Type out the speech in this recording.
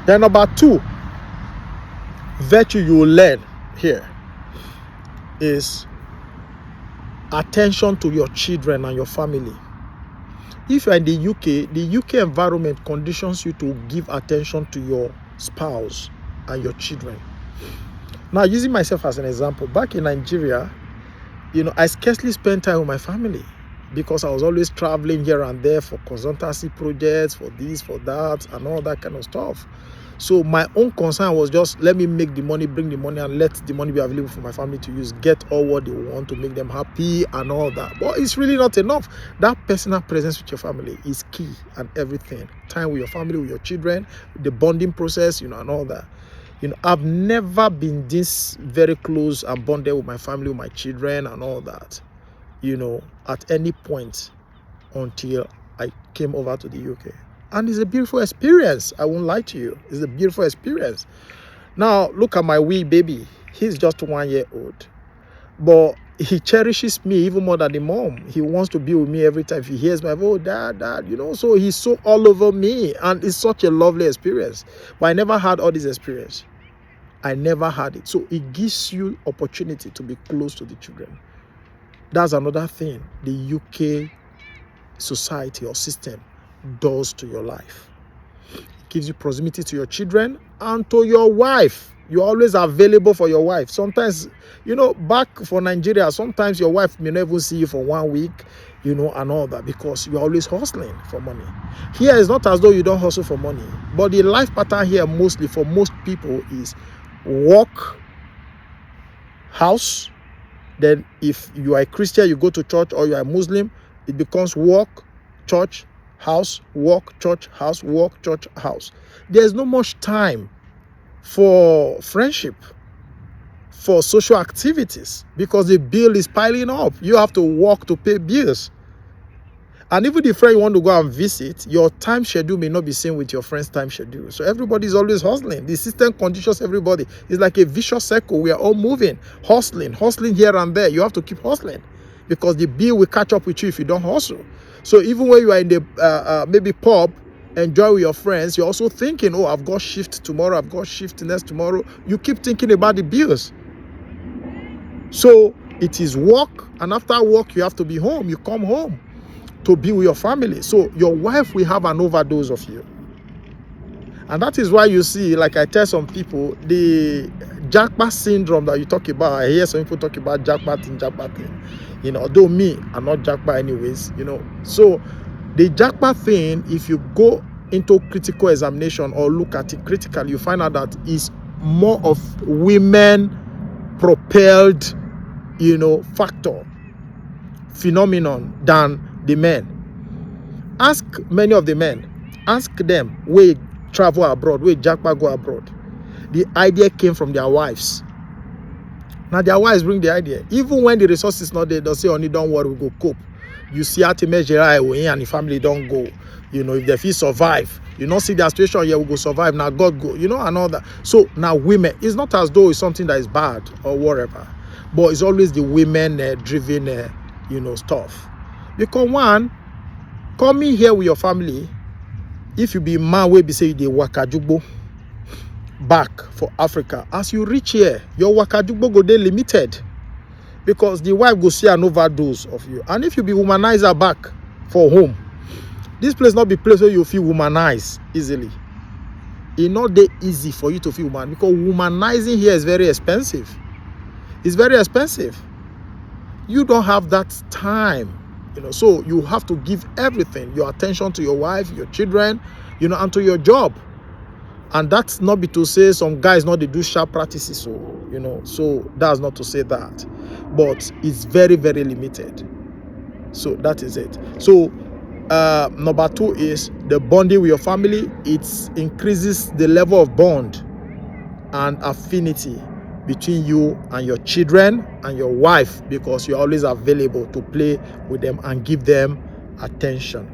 Then number 2 virtue you will learn here is attention to your children and your family. If you're in the UK environment conditions you to give attention to your spouse and your children. Now, using myself as an example, back in Nigeria, I scarcely spent time with my family because I was always traveling here and there for consultancy projects, for this, for that, and all that kind of stuff. So my own concern was just let me make the money, bring the money, and let the money be available for my family to use, get all what they want to make them happy and all that. But it's really not enough. That personal presence with your family is key and everything. Time with your family, with your children, the bonding process, and all that. I've never been this very close and bonded with my family, with my children and all that, at any point until I came over to the UK. And it's a beautiful experience. I won't lie to you. It's a beautiful experience. Now, look at my wee baby. He's just 1 year old. But he cherishes me even more than the mom. He wants to be with me every time. If he hears my voice, dad, so he's so all over me. And it's such a lovely experience. But I never had all this experience. I never had it. So it gives you opportunity to be close to the children. That's another thing the UK society or system does to your life. It gives you proximity to your children and to your wife. You're always available for your wife. Sometimes, back for Nigeria, sometimes your wife may never see you for 1 week, and all that because you're always hustling for money. Here, it's not as though you don't hustle for money, but the life pattern here mostly for most people is work, house. Then if you are a Christian, you go to church, or you are a Muslim, it becomes work, church, house, work, church, house, work, church, house. There's not much time for friendship, for social activities, because the bill is piling up. You have to work to pay bills. And even the friend you want to go and visit, your time schedule may not be same with your friend's time schedule. So everybody's always hustling. The system conditions everybody. It's like a vicious circle. We are all moving, hustling here and there. You have to keep hustling because the bill will catch up with you if you don't hustle. So even when you are in the maybe pub, enjoy with your friends, you're also thinking, oh, I've got shift tomorrow, I've got shift next tomorrow. You keep thinking about the bills. So it is work, and after work, you have to be home. You come home to be with your family. So your wife will have an overdose of you. And that is why you see, like I tell some people, the jackpot syndrome that you talk about, I hear some people talk about jackpotting. Although me, I'm not jackpot anyways, So the jackpot thing, if you go into critical examination or look at it critically, you find out that it's more of women propelled, factor, phenomenon than the men. Ask many of the men, ask them where travel abroad, where jackpot go abroad. The idea came from their wives. Now their wives bring the idea. Even when the resource is not there, they'll say, "Only don't worry, we go cope." You see how to measure and the family don't go. If they feel survive, see their situation here, we go survive. Now God go, and all that. So now women, it's not as though it's something that is bad or whatever, but it's always the women driven, stuff. Because one, coming here with your family, if you be man, we be say they wakajugbo back for Africa. As you reach here, your wakajugbo go dey limited because the wife go see an overdose of you. And if you be womanizer back for home, this place not be place where you feel womanized easily. It's not that easy for you to feel woman because womanizing here is very expensive. It's very expensive. You don't have that time. So you have to give everything, your attention to your wife, your children, and to your job. And that's not be to say some guys not they do sharp practices, so that's not to say that. But it's very, very limited. So that is it. So number 2 is the bonding with your family. It increases the level of bond and affinity between you and your children and your wife because you're always available to play with them and give them attention.